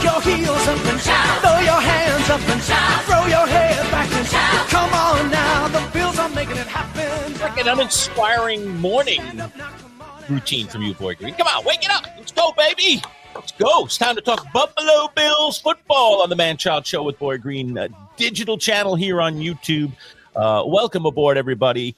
your heels up and shout. Throw your hands up and shout. Throw your head back and shout. Come on now, the Bills are making it happen. Like an uninspiring morning routine from you, Poyer Green. Come on, wake it up. Let's go, baby. Let's go. It's time to talk Buffalo Bills football on the Manchild Show with Poyer Green, digital channel here on YouTube. Welcome aboard, everybody.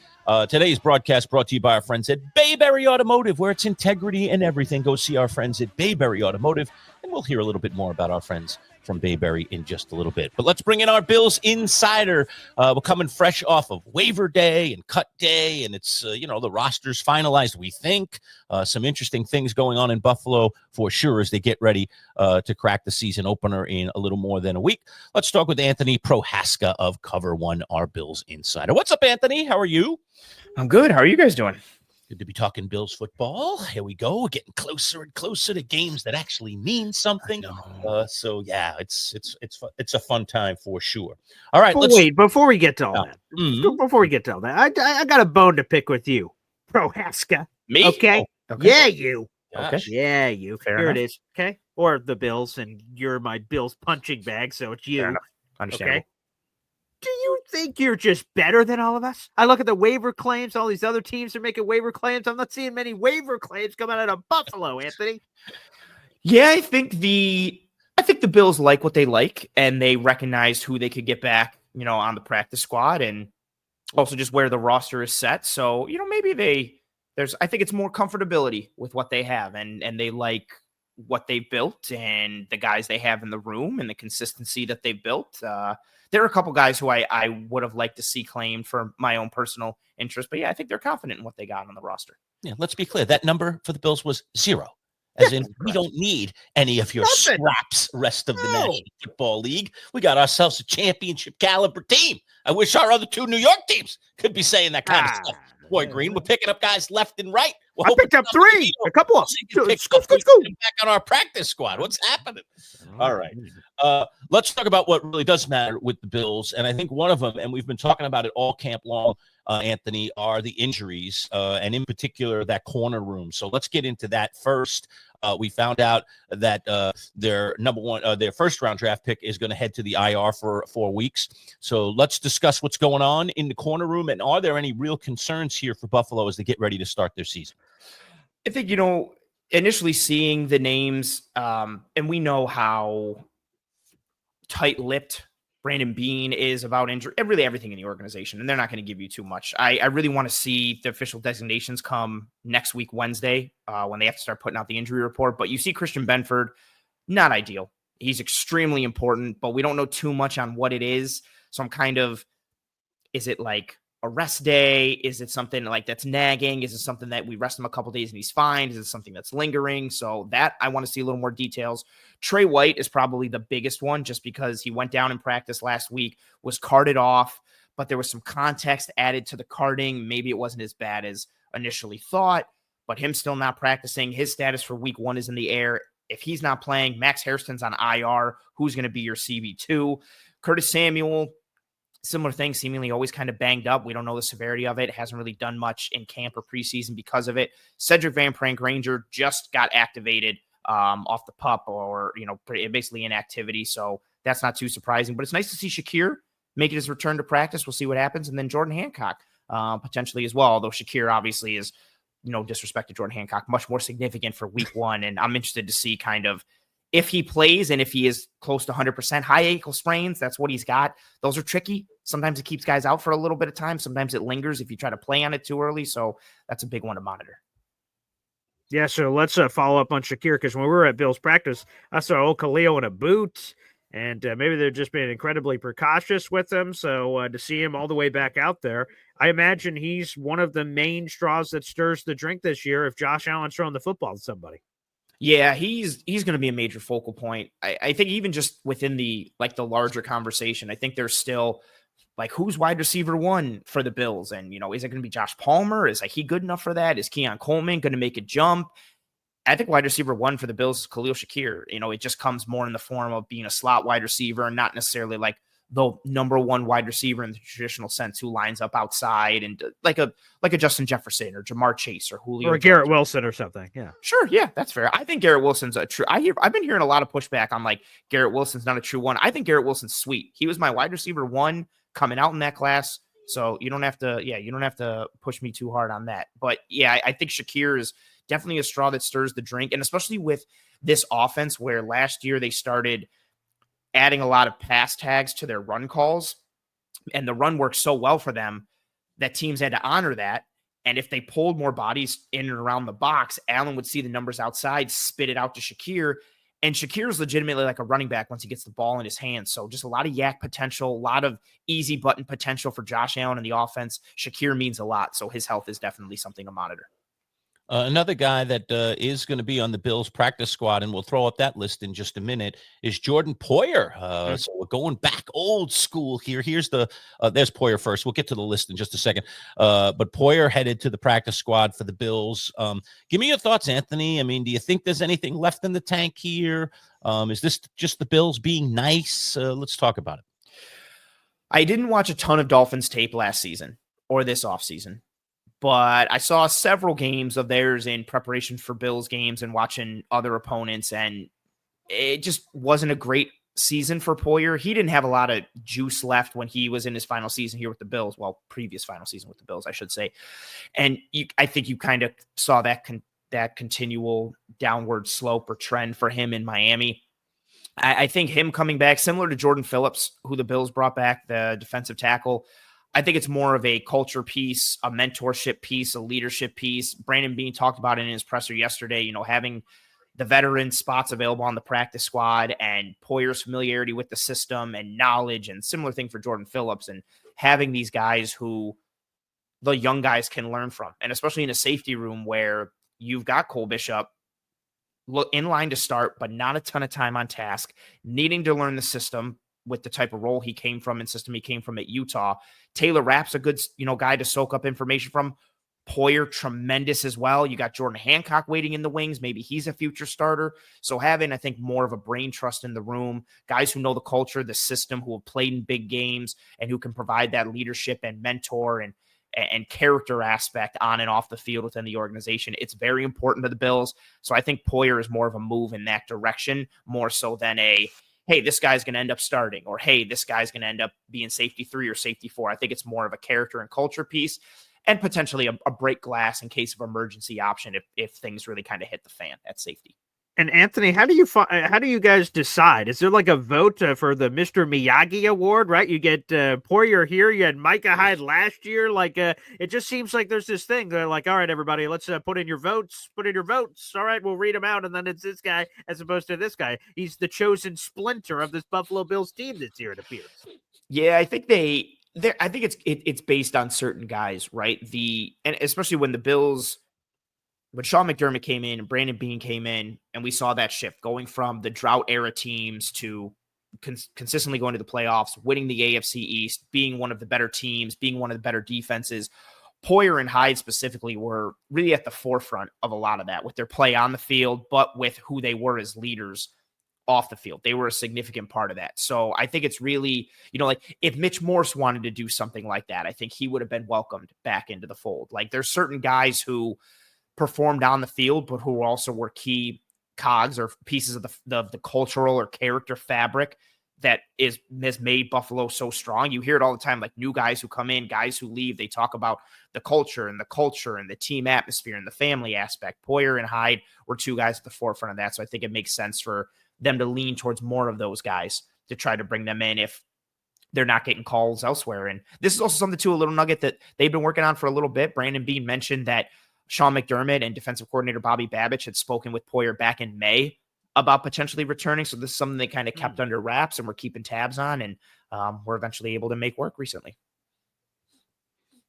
Today's broadcast brought to you by our friends at Bayberry Automotive, where it's integrity and everything. Go see our friends at Bayberry Automotive, and we'll hear a little bit more about our friends from Bayberry in just a little bit. But let's bring in our Bills insider. We're coming fresh off of waiver day and cut day, and it's, the roster's finalized, we think. Some interesting things going on in Buffalo for sure as they get ready to crack the season opener in a little more than a week. Let's talk with Anthony Prohaska of Cover One, our Bills insider. What's up, Anthony? How are you? I'm good. How are you guys doing? Good to be talking Bills football. Here we go. We're getting closer and closer to games that actually mean something. So yeah, it's a fun time for sure. All right. Before we get to all that, I got a bone to pick with you, Prohaska. Me? Okay. Okay. Yeah, you. Okay. Yeah, you. Fair Here enough. it is. Okay. Or the Bills, and you're my Bills punching bag, so it's you. Fair enough. Understandable. Okay. Do you think you're just better than all of us? I look at the waiver claims. All these other teams are making waiver claims. I'm not seeing many waiver claims coming out of Buffalo, Anthony. Yeah, I think the Bills like what they like, and they recognize who they could get back, on the practice squad, and also just where the roster is set. So, maybe I think it's more comfortability with what they have, and they like what they've built and the guys they have in the room and the consistency that they've built. There are a couple guys who I would have liked to see claimed for my own personal interest, but yeah, I think they're confident in what they got on the roster. Yeah, let's be clear. That number for the Bills was 0. As in, we don't need any of your scraps, rest of the National Football League. We got ourselves a championship caliber team. I wish our other 2 New York teams could be saying that kind of stuff. Boy, Green, we're picking up guys left and right. I picked up 3, a couple of back on our practice squad. What's happening? All right. Let's talk about what really does matter with the Bills. And I think one of them, and we've been talking about it all camp long, Anthony, are the injuries, and in particular that corner room. So let's get into that first. We found out that their their first round draft pick is going to head to the IR for 4 weeks. So let's discuss what's going on in the corner room, and are there any real concerns here for Buffalo as they get ready to start their season? I think, initially seeing the names, and we know how tight-lipped Brandon Beane is about injury, and really everything in the organization, and they're not going to give you too much. I really want to see the official designations come next week, Wednesday, when they have to start putting out the injury report. But you see Christian Benford, not ideal. He's extremely important, but we don't know too much on what it is. So I'm kind of, is it like a rest day? Is it something like that's nagging? Is it something that we rest him a couple days and he's fine? Is it something that's lingering? So that I want to see a little more details. Trey White is probably the biggest one just because he went down in practice last week, was carted off, but there was some context added to the carting. Maybe it wasn't as bad as initially thought, but him still not practicing. His status for week 1 is in the air. If he's not playing, Max Hairston's on IR. Who's going to be your CB2? Curtis Samuel, similar thing, seemingly always kind of banged up. We don't know the severity of it. Hasn't really done much in camp or preseason because of it. Cedric Van Prank-Granger just got activated off the PUP, or, basically inactivity. So that's not too surprising. But it's nice to see Shakir making his return to practice. We'll see what happens. And then Jordan Hancock potentially as well, although Shakir obviously is, disrespect to Jordan Hancock, much more significant for week 1. And I'm interested to see kind of if he plays and if he is close to 100%. High ankle sprains, that's what he's got. Those are tricky. Sometimes it keeps guys out for a little bit of time. Sometimes it lingers if you try to play on it too early. So that's a big one to monitor. Yeah, so let's follow up on Shakir, because when we were at Bill's practice, I saw old Khalil in a boot, and maybe they're just being incredibly precautious with him. So to see him all the way back out there, I imagine he's one of the main straws that stirs the drink this year if Josh Allen's throwing the football to somebody. Yeah, he's going to be a major focal point. I think even just within the larger conversation, I think there's still who's wide receiver 1 for the Bills? And, is it going to be Josh Palmer? Is he good enough for that? Is Keon Coleman going to make a jump? I think wide receiver 1 for the Bills is Khalil Shakir. It just comes more in the form of being a slot wide receiver and not necessarily the number one wide receiver in the traditional sense who lines up outside and like a Justin Jefferson or Jamar Chase or Julio or a Garrett Wilson or something. Yeah, sure. Yeah, that's fair. I think Garrett Wilson's a true. I've been hearing a lot of pushback on like Garrett Wilson's not a true one. I think Garrett Wilson's sweet. He was my wide receiver 1 coming out in that class. So you don't have to push me too hard on that. But yeah, I think Shakir is definitely a straw that stirs the drink. And especially with this offense where last year they started adding a lot of pass tags to their run calls, and the run worked so well for them that teams had to honor that. And if they pulled more bodies in and around the box, Allen would see the numbers outside, spit it out to Shakir. And Shakir is legitimately like a running back once he gets the ball in his hands. So just a lot of yak potential, a lot of easy button potential for Josh Allen in the offense. Shakir means a lot. So his health is definitely something to monitor. Another guy that is going to be on the Bills practice squad, and we'll throw up that list in just a minute, is Jordan Poyer. So we're going back old school here. Here's there's Poyer first. We'll get to the list in just a second. But Poyer headed to the practice squad for the Bills. Give me your thoughts, Anthony. I mean, do you think there's anything left in the tank here? Is this just the Bills being nice? Let's talk about it. I didn't watch a ton of Dolphins tape last season or this offseason, but I saw several games of theirs in preparation for Bills games and watching other opponents, and it just wasn't a great season for Poyer. He didn't have a lot of juice left when he was in his final season here with the Bills. Well, previous final season with the Bills, I should say. And I think you kind of saw that continual downward slope or trend for him in Miami. I think him coming back, similar to Jordan Phillips, who the Bills brought back, the defensive tackle, I think it's more of a culture piece, a mentorship piece, a leadership piece. Brandon Beane talked about it in his presser yesterday, having the veteran spots available on the practice squad and Poyer's familiarity with the system and knowledge, and similar thing for Jordan Phillips, and having these guys who the young guys can learn from. And especially in a safety room where you've got Cole Bishop in line to start, but not a ton of time on task, needing to learn the system with the type of role he came from and system he came from at Utah. Taylor Rapp's a good, guy to soak up information from. Poyer, tremendous as well. You got Jordan Hancock waiting in the wings. Maybe he's a future starter. So having, I think, more of a brain trust in the room, guys who know the culture, the system, who have played in big games, and who can provide that leadership and mentor and character aspect on and off the field within the organization. It's very important to the Bills. So I think Poyer is more of a move in that direction, more so than hey, this guy's going to end up starting, or hey, this guy's going to end up being safety 3 or safety 4. I think it's more of a character and culture piece, and potentially a break glass in case of emergency option if things really kind of hit the fan at safety. And Anthony, how do you guys decide? Is there like a vote for the Mr. Miyagi Award, right? You get Poyer here, you had Micah Hyde last year. Like it just seems like there's this thing. They're like, all right, everybody, let's put in your votes. Put in your votes. All right, we'll read them out, and then it's this guy as opposed to this guy. He's the chosen splinter of this Buffalo Bills team this year, it appears. Yeah, I think I think it's based on certain guys, right? And especially when the Bills. When Sean McDermott came in and Brandon Beane came in, and we saw that shift going from the drought era teams to consistently going to the playoffs, winning the AFC East, being one of the better teams, being one of the better defenses. Poyer and Hyde specifically were really at the forefront of a lot of that with their play on the field, but with who they were as leaders off the field. They were a significant part of that. So I think it's really, like if Mitch Morse wanted to do something like that, I think he would have been welcomed back into the fold. Like there's certain guys who performed on the field, but who also were key cogs or pieces of the cultural or character fabric that has made Buffalo so strong. You hear it all the time, like new guys who come in, guys who leave. They talk about the culture and the team atmosphere and the family aspect. Poyer and Hyde were two guys at the forefront of that. So I think it makes sense for them to lean towards more of those guys to try to bring them in if they're not getting calls elsewhere. And this is also something too, a little nugget that they've been working on for a little bit. Brandon Beane mentioned that Sean McDermott and defensive coordinator Bobby Babich had spoken with Poyer back in May about potentially returning. So this is something they kind of kept under wraps and we're keeping tabs on, and we're eventually able to make work recently.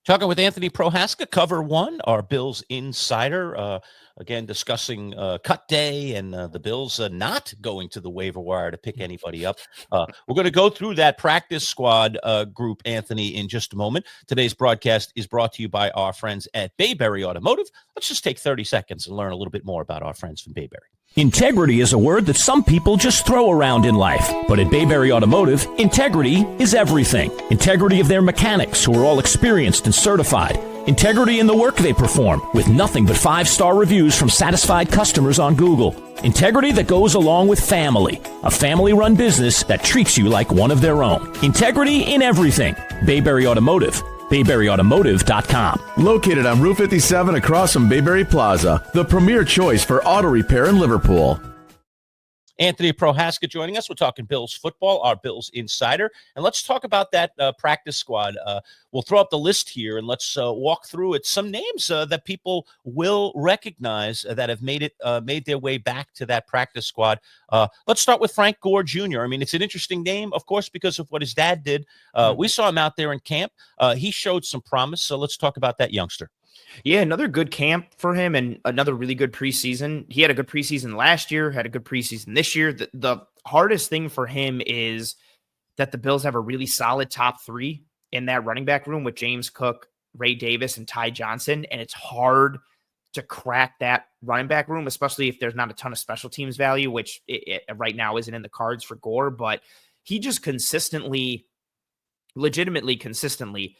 Talking with Anthony Prohaska, Cover One, our Bills insider, again discussing cut day and the Bills not going to the waiver wire to pick anybody up. We're going to go through that practice squad group, Anthony, in just a moment. Today's broadcast is brought to you by our friends at Bayberry Automotive. Let's just take 30 seconds and learn a little bit more about our friends from Bayberry. Integrity is a word that some people just throw around in life. But at Bayberry Automotive, integrity is everything. Integrity of their mechanics, who are all experienced and certified. Integrity in the work they perform, with nothing but 5-star reviews from satisfied customers on Google. Integrity that goes along with family. A family-run business that treats you like one of their own. Integrity in everything. Bayberry Automotive. BayberryAutomotive.com. Located on Route 57 across from Bayberry Plaza, the premier choice for auto repair in Liverpool. Anthony Prohaska joining us. We're talking Bills football, our Bills insider. And let's talk about that practice squad. We'll throw up the list here and let's walk through it. Some names that people will recognize that have made their way back to that practice squad. Let's start with Frank Gore Jr. I mean, it's an interesting name, of course, because of what his dad did. We saw him out there in camp. He showed some promise. So let's talk about that youngster. Yeah, another good camp for him and another really good preseason. He had a good preseason last year, had a good preseason this year. The hardest thing for him is that the Bills have a really solid top three in that running back room with James Cook, Ray Davis, and Ty Johnson. And it's hard to crack that running back room, especially if there's not a ton of special teams value, which it right now isn't in the cards for Gore. But he just legitimately consistently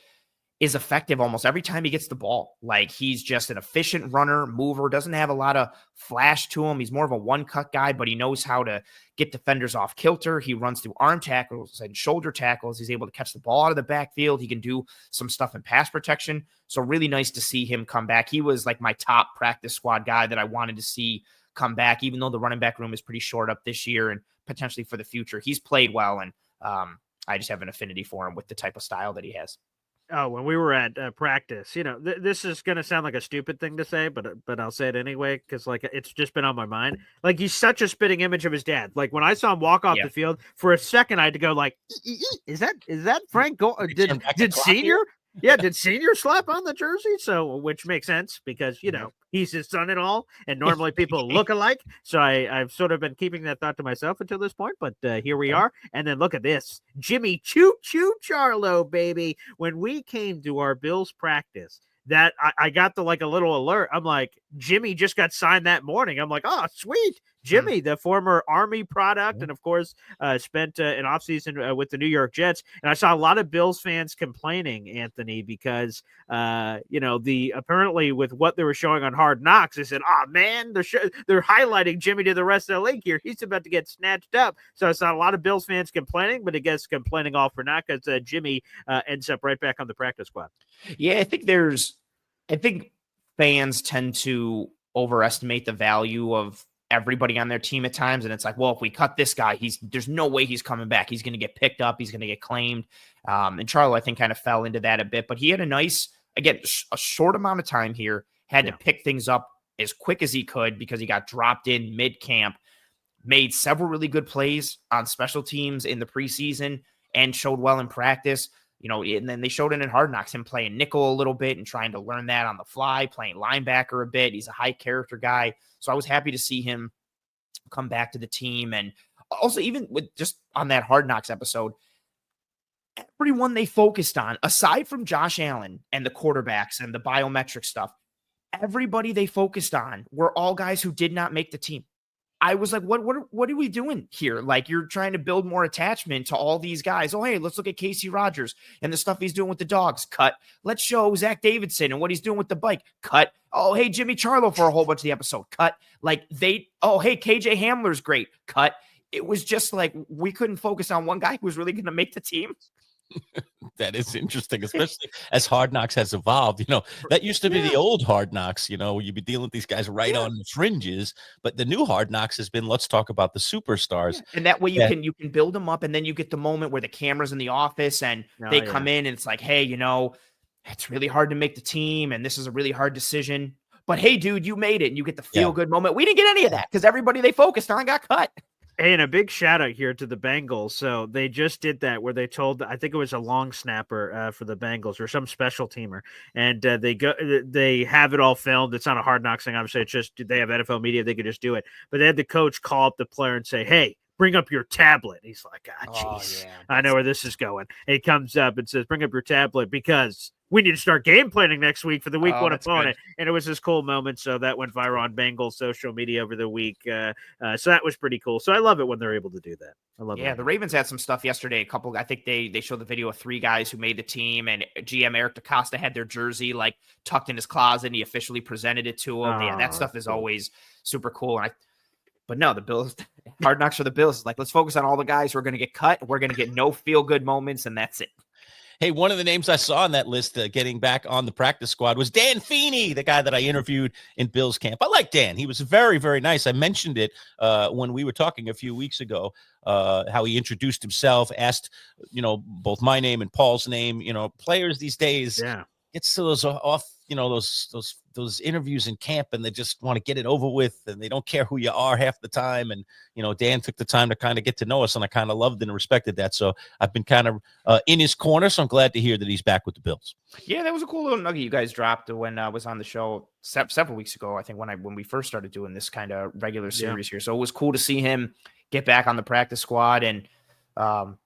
is effective almost every time he gets the ball. Like, he's just an efficient runner, mover, doesn't have a lot of flash to him. He's more of a one-cut guy, but he knows how to get defenders off kilter. He runs through arm tackles and shoulder tackles. He's able to catch the ball out of the backfield. He can do some stuff in pass protection. So really nice to see him come back. He was like my top practice squad guy that I wanted to see come back, even though the running back room is pretty short up this year and potentially for the future. He's played well, and I just have an affinity for him with the type of style that he has. Oh, when we were at practice, this is going to sound like a stupid thing to say, but I'll say it anyway because it's just been on my mind. Like, he's such a spitting image of his dad. Like, when I saw him walk off the field for a second, I had to go like, "Is that Frank? Did Senior? Yeah, did Senior slap on the jersey?" So, which makes sense because he's his son-in-law, and normally people look alike. So I've sort of been keeping that thought to myself until this point, but here we are. And then look at this, Jimmy Choo Choo Charlo, baby. When we came to our Bills practice, that I got a little alert. I'm like, Jimmy just got signed that morning. I'm like, oh, sweet. Jimmy, the former Army product, and of course spent an offseason with the New York Jets. And I saw a lot of Bills fans complaining, Anthony, because apparently with what they were showing on Hard Knocks, they said, "Oh man, they're highlighting Jimmy to the rest of the league here. He's about to get snatched up." So I saw a lot of Bills fans complaining, but I guess complaining all for naught because Jimmy ends up right back on the practice squad. Yeah, I think fans tend to overestimate the value of everybody on their team at times. And it's like, well, if we cut this guy, there's no way he's coming back. He's going to get picked up. He's going to get claimed. And Charlo, I think, kind of fell into that a bit, but he had a short amount of time here, had to pick things up as quick as he could because he got dropped in mid-camp, made several really good plays on special teams in the preseason and showed well in practice. And then they showed it in Hard Knocks, him playing nickel a little bit and trying to learn that on the fly, playing linebacker a bit. He's a high character guy. So I was happy to see him come back to the team. And also, even with just on that Hard Knocks episode, everyone they focused on, aside from Josh Allen and the quarterbacks and the biometric stuff, everybody they focused on were all guys who did not make the team. I was like, what are we doing here? Like, you're trying to build more attachment to all these guys. Oh, hey, let's look at Casey Rogers and the stuff he's doing with the dogs. Cut. Let's show Zach Davidson and what he's doing with the bike. Cut. Oh, hey, Jimmy Charlo for a whole bunch of the episode. Cut. Like, hey, KJ Hamler's great. Cut. It was just like we couldn't focus on one guy who was really going to make the team. That is interesting, especially as Hard Knocks has evolved. That used to be the old Hard Knocks, you'd be dealing with these guys right on the fringes, but the new Hard Knocks has been, let's talk about the superstars. And that way you can build them up, and then you get the moment where the camera's in the office and they come in and it's like, hey, it's really hard to make the team and this is a really hard decision, but hey, dude, you made it, and you get the feel good moment. We didn't get any of that because everybody they focused on got cut. And a big shout out here to the Bengals. So they just did that where they told, I think it was a long snapper for the Bengals or some special teamer. And they have it all filmed. It's not a Hard Knocks thing. Obviously, it's just, they have NFL media. They could just do it. But they had the coach call up the player and say, hey, bring up your tablet. He's like, Oh, jeez, yeah, I know where this is going. And he comes up and says, bring up your tablet because we need to start game planning next week for the week one that's opponent. good. And it was this cool moment. So that went viral on Bengals social media over the week. So that was pretty cool. So I love it when they're able to do that. I love it. Yeah, the Ravens had some stuff yesterday. I think they showed the video of 3 guys who made the team, and GM Eric DaCosta had their jersey like tucked in his closet, and he officially presented it to him. Yeah, that stuff is cool. always super cool. But no, the Bills, Hard Knocks for the Bills is like, let's focus on all the guys who are going to get cut. We're going to get no feel-good moments, and that's it. Hey, one of the names I saw on that list getting back on the practice squad was Dan Feeney, the guy that I interviewed in Bill's camp. I like Dan. He was very, very nice. I mentioned it when we were talking a few weeks ago, how he introduced himself, asked, both my name and Paul's name. Players these days get to those off, those interviews in camp, and they just want to get it over with, and they don't care who you are half the time. And, Dan took the time to kind of get to know us, and I kind of loved and respected that. So I've been kind of in his corner, so I'm glad to hear that he's back with the Bills. Yeah, that was a cool little nugget you guys dropped when I was on the show several weeks ago, I think, when we first started doing this kind of regular series here. So it was cool to see him get back on the practice squad. And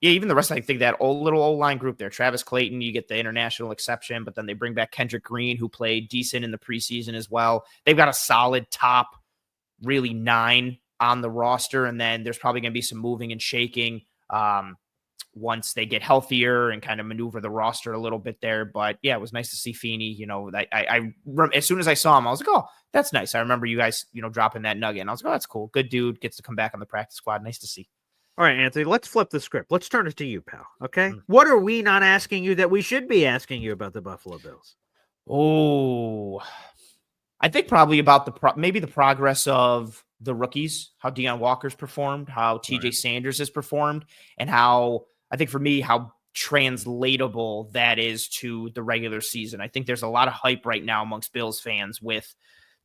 even the rest, I think that little O-line group there, Travis Clayton, you get the international exception, but then they bring back Kendrick Green, who played decent in the preseason as well. They've got a solid top, really 9 on the roster, and then there's probably going to be some moving and shaking once they get healthier and kind of maneuver the roster a little bit there. But yeah, it was nice to see Feeney. I as soon as I saw him, I was like, oh, that's nice. I remember you guys, dropping that nugget, and I was like, oh, that's cool. Good dude, gets to come back on the practice squad. Nice to see. All right, Anthony, let's flip the script. Let's turn it to you, pal. Okay. What are we not asking you that we should be asking you about the Buffalo Bills? Oh, I think probably about maybe the progress of the rookies, how Deion Walker's performed, how TJ Sanders has performed, and how, I think for me, how translatable that is to the regular season. I think there's a lot of hype right now amongst Bills fans with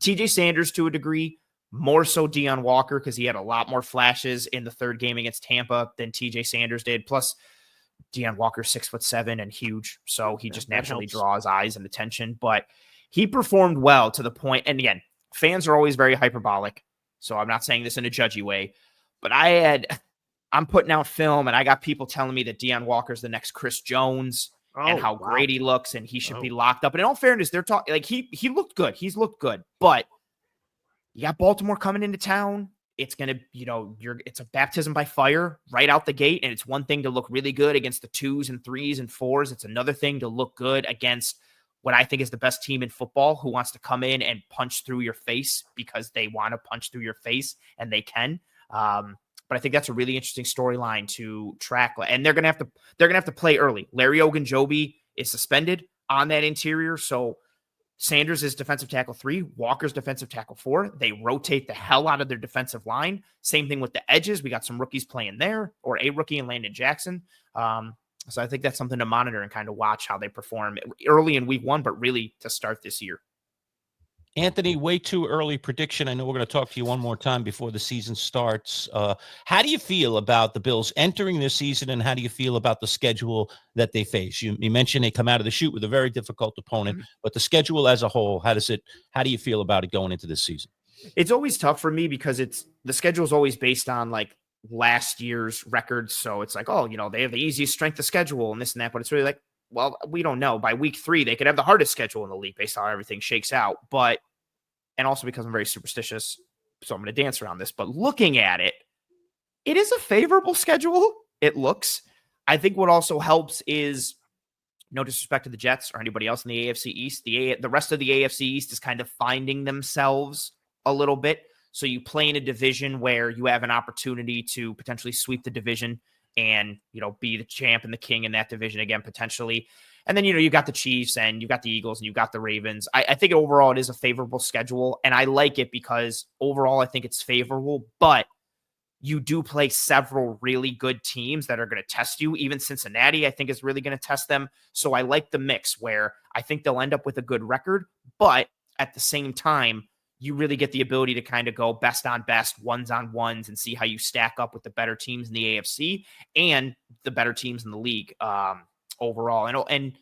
TJ Sanders to a degree, more so Deion Walker, because he had a lot more flashes in the third game against Tampa than TJ Sanders did. Plus, Deion Walker's 6'7" and huge, so he just naturally draws eyes and attention. But he performed well to the point, and again, fans are always very hyperbolic, so I'm not saying this in a judgy way, but I'm putting out film, and I got people telling me that Deion Walker's the next Chris Jones and how great he looks, and he should be locked up. And in all fairness, they're talking like he looked good. He's looked good, but you got Baltimore coming into town. It's going to, it's a baptism by fire right out the gate. And it's one thing to look really good against the 2s and 3s and 4s. It's another thing to look good against what I think is the best team in football, who wants to come in and punch through your face because they want to punch through your face, and they can. But I think that's a really interesting storyline to track. And they're going to have to play early. Larry Ogunjobi is suspended on that interior. So Sanders is defensive tackle 3, Walker's defensive tackle 4. They rotate the hell out of their defensive line. Same thing with the edges. We got some rookies playing there, or a rookie in Landon Jackson. So I think that's something to monitor and kind of watch how they perform early in week 1, but really to start this year. Anthony, way too early prediction. I know we're going to talk to you one more time before the season starts. How do you feel about the Bills entering this season, and how do you feel about the schedule that they face? You mentioned they come out of the chute with a very difficult opponent, but the schedule as a whole, how do you feel about it going into this season? It's always tough for me because the schedule is always based on like last year's records. So it's like, oh, they have the easiest strength of schedule and this and that, but it's really like, well, we don't know. By week 3, they could have the hardest schedule in the league based on how everything shakes out. And also because I'm very superstitious, so I'm going to dance around this. But looking at it, it is a favorable schedule. It looks. I think what also helps is, no disrespect to the Jets or anybody else in the AFC East, the rest of the AFC East is kind of finding themselves a little bit. So you play in a division where you have an opportunity to potentially sweep the division and, be the champ and the king in that division again, potentially. And then, you got the Chiefs and you got the Eagles and you got the Ravens. I think overall it is a favorable schedule, and I like it because overall I think it's favorable, but you do play several really good teams that are going to test you. Even Cincinnati, I think, is really going to test them. So I like the mix where I think they'll end up with a good record, but at the same time, you really get the ability to kind of go best on best, ones on ones, and see how you stack up with the better teams in the AFC and the better teams in the league. Overall. And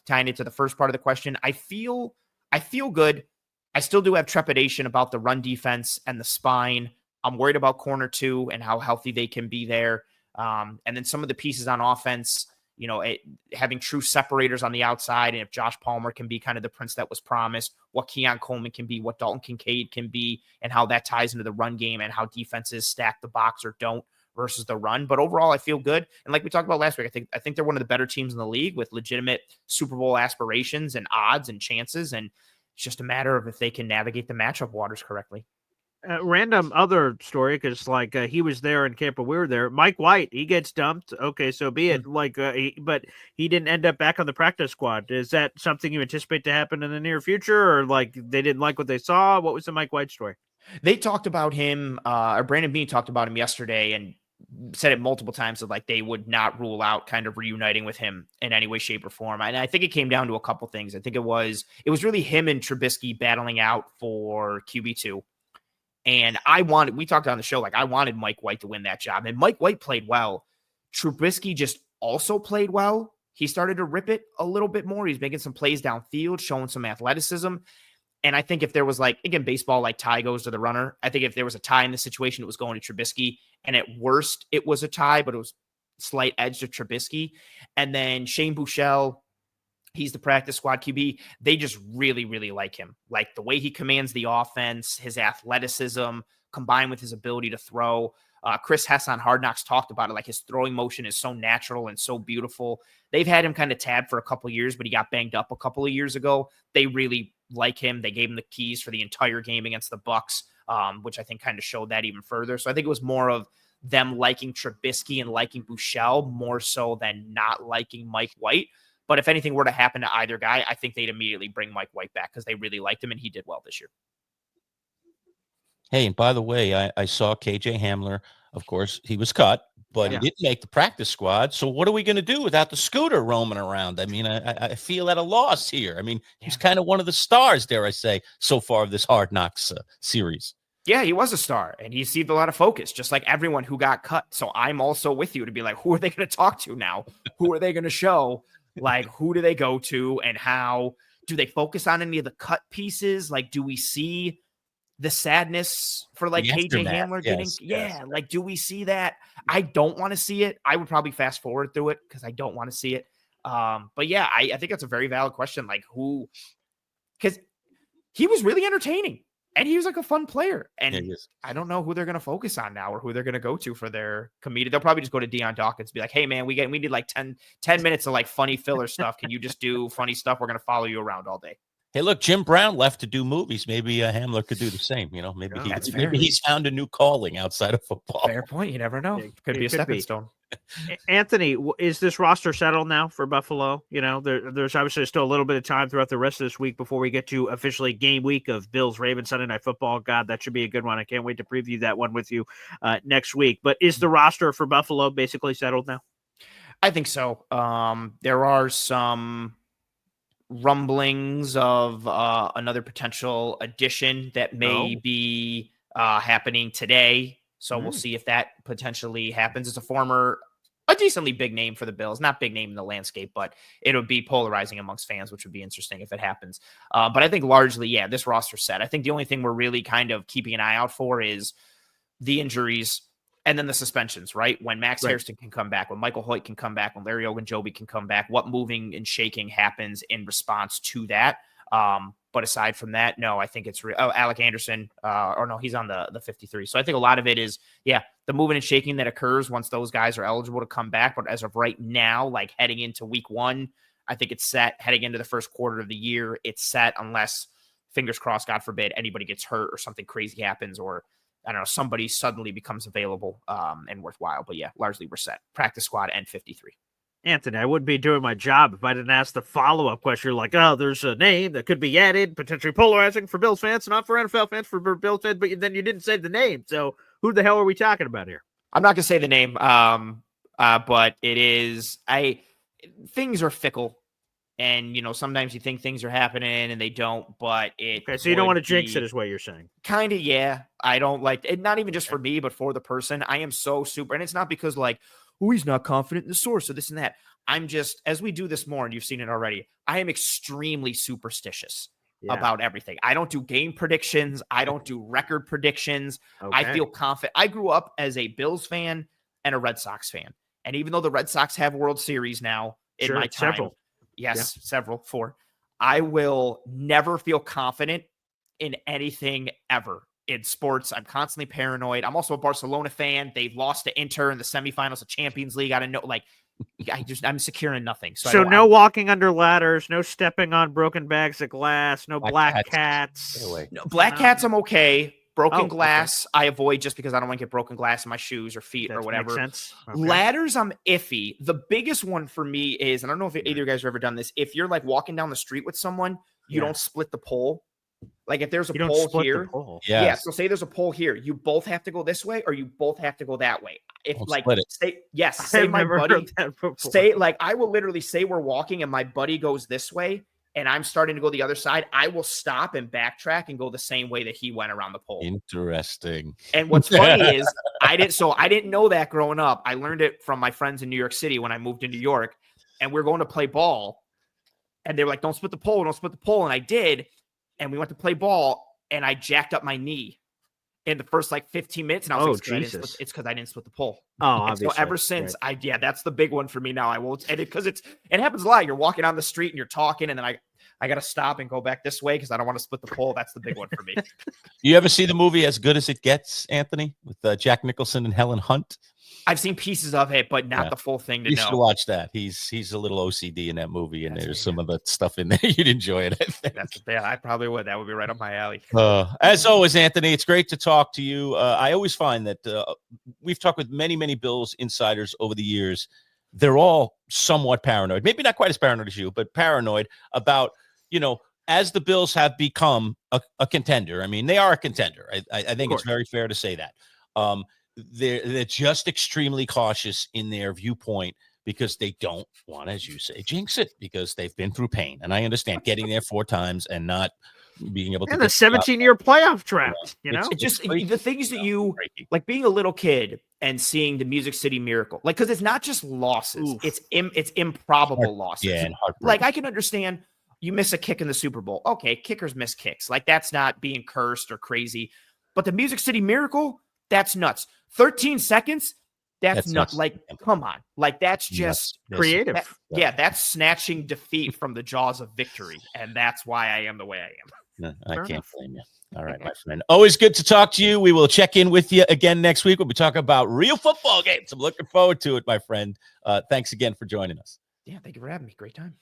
tying it to the first part of the question, I feel good. I still do have trepidation about the run defense and the spine I'm worried about corner 2 and how healthy they can be there. And then some of the pieces on offense, having true separators on the outside, and if Josh Palmer can be kind of the prince that was promised, what Keon Coleman can be, what Dalton Kincaid can be, and how that ties into the run game and how defenses stack the box or don't versus the run. But overall, I feel good. And like we talked about last week, I think they're one of the better teams in the league with legitimate Super Bowl aspirations and odds and chances. And it's just a matter of if they can navigate the matchup waters correctly. Random other story, because he was there in camp, but we were there. Mike White, he gets dumped. Okay, so be it. But he didn't end up back on the practice squad. Is that something you anticipate to happen in the near future, or they didn't like what they saw? What was the Mike White story? They talked about him, or Brandon Beane talked about him yesterday, and said it multiple times that they would not rule out kind of reuniting with him in any way, shape, or form. And I think it came down to a couple things. I think it was really him and Trubisky battling out for QB2. And we talked on the show, I wanted Mike White to win that job. And Mike White played well. Trubisky just also played well. He started to rip it a little bit more. He's making some plays downfield, showing some athleticism. And I think if there was again, baseball, tie goes to the runner. I think if there was a tie in the situation, it was going to Trubisky. And at worst, it was a tie, but it was slight edge to Trubisky. And then Shane Buechele, he's the practice squad QB. They just really, really like him. The way he commands the offense, his athleticism, combined with his ability to throw. Chris Hess on Hard Knocks talked about it. His throwing motion is so natural and so beautiful. They've had him kind of tabbed for a couple of years, but he got banged up a couple of years ago. They really like him. They gave him the keys for the entire game against the Bucs, which I think kind of showed that even further. So I think it was more of them liking Trubisky and liking Buechele more so than not liking Mike White. But if anything were to happen to either guy, I think they'd immediately bring Mike White back because they really liked him and he did well this year. Hey, and by the way, I saw KJ Hamler. Of course, he was cut, but he didn't make the practice squad. So what are we going to do without the scooter roaming around? I mean, I feel at a loss here. I mean, he's kind of one of the stars, dare I say, so far of this Hard Knocks series. Yeah, he was a star, and he received a lot of focus, just like everyone who got cut. So I'm also with you to be who are they going to talk to now? Who are they going to show? Who do they go to, and how do they focus on any of the cut pieces? Do we see the sadness for KJ Hamler getting? Yes. Do we see that? I don't want to see it. I would probably fast forward through it because I don't want to see it. But yeah, I think that's a very valid question. Who? Because he was really entertaining. And he was a fun player. And I don't know who they're going to focus on now or who they're going to go to for their comedic. They'll probably just go to Deion Dawkins and be hey, man, we need 10 minutes of funny filler stuff. Can you just do funny stuff? We're going to follow you around all day. Hey, look, Jim Brown left to do movies. Maybe Hamler could do the same. Maybe he's found a new calling outside of football. Fair point. You never know. Could be a stepping stone. Anthony, is this roster settled now for Buffalo? There's obviously still a little bit of time throughout the rest of this week before we get to officially game week of Bills-Ravens Sunday Night Football. God, that should be a good one. I can't wait to preview that one with you next week. But is the roster for Buffalo basically settled now? I think so. There are some rumblings of another potential addition that may be happening today. So we'll see if that potentially happens. It's a decently big name for the Bills. Not big name in the landscape, but it'll be polarizing amongst fans, which would be interesting if it happens. But I think largely, this roster's set. I think the only thing we're really kind of keeping an eye out for is the injuries and then the suspensions, right? When Max Hairston can come back, when Michael Hoyt can come back, when Larry Ogunjobi can come back, what moving and shaking happens in response to that. But aside from that, no, I think it's Alec Anderson, he's on the 53. So I think a lot of it is, the moving and shaking that occurs once those guys are eligible to come back. But as of right now, heading into week 1, I think it's set. Heading into the first quarter of the year, it's set unless, fingers crossed, God forbid, anybody gets hurt or something crazy happens or, I don't know, somebody suddenly becomes available and worthwhile. But largely we're set. Practice squad and 53. Anthony, I wouldn't be doing my job if I didn't ask the follow-up question. There's a name that could be added, potentially polarizing for Bills fans, not for NFL fans, for Bills fans, but then you didn't say the name. So who the hell are we talking about here? I'm not going to say the name, but it is things are fickle. And, sometimes you think things are happening and they don't, but okay, so you don't want to jinx it is what you're saying. Kind of, yeah. I don't like it, not even just for me, but for the person. I am so super, and it's not because he's not confident in the source or this and that. I'm just, as we do this more, and you've seen it already, I am extremely superstitious. about everything. I don't do game predictions. I don't do record predictions. Okay. I feel confident. I grew up as a Bills fan and a Red Sox fan. And even though the Red Sox have World Series now in my time, several. Yes, several, 4. I will never feel confident in anything ever. In sports, I'm constantly paranoid. I'm also a Barcelona fan. They've lost to Inter in the semifinals of Champions League. I don't know, like, I'm secure in nothing. So no walking under ladders, no stepping on broken bags of glass, no black cats. No, black cats, I'm okay. Broken glass, okay. I avoid just because I don't want to get broken glass in my shoes or feet or whatever. Makes sense. Okay. Ladders, I'm iffy. The biggest one for me is, and I don't know if either of you guys have ever done this, if you're like walking down the street with someone, you don't split the pole. Like if there's a pole here, so say there's a pole here, you both have to go this way or you both have to go that way. If Don't like split it. say my buddy say like I will literally say we're walking and my buddy goes this way and I'm starting to go the other side, I will stop and backtrack and go the same way that he went around the pole. Interesting. And what's funny is I didn't know that growing up. I learned it from my friends in New York City when I moved to New York, and we were going to play ball, and they were like, "Don't split the pole, don't split the pole," and I did. And we went to play ball, and I jacked up my knee in the first like 15 minutes. And I was like, it's because I didn't split the pole. Oh, obviously. So ever since, that's the big one for me now. I won't, and it happens a lot. You're walking down the street and you're talking, and then I got to stop and go back this way because I don't want to split the pole. That's the big one for me. You ever see the movie As Good as It Gets, Anthony, with Jack Nicholson and Helen Hunt? I've seen pieces of it, but not the full thing. You should watch that. He's a little OCD in that movie, and there's some of the stuff in there you'd enjoy it. I think. I probably would. That would be right up my alley. As always, Anthony, it's great to talk to you. I always find that we've talked with many Bills insiders over the years. They're all somewhat paranoid, maybe not quite as paranoid as you, but paranoid about, as the Bills have become a contender. I mean, they are a contender. I think it's very fair to say that. They're just extremely cautious in their viewpoint because they don't want, as you say, jinx it, because they've been through pain. And I understand getting there 4 times and not being able to. And the 17-year playoff draft, It's just the things that you like being a little kid and seeing the Music City Miracle, like, because it's not just losses, it's improbable losses. Yeah, and like I can understand you miss a kick in the Super Bowl. Okay, kickers miss kicks. Like that's not being cursed or crazy. But the Music City Miracle, that's nuts. 13 seconds, that's nuts. Like, come on. Like, that's just creative. That's snatching defeat from the jaws of victory. And that's why I am the way I am. No, I can't blame you. All right, my friend. Always good to talk to you. We will check in with you again next week. We'll be talking about real football games. I'm looking forward to it, my friend. Thanks again for joining us. Yeah, thank you for having me. Great time.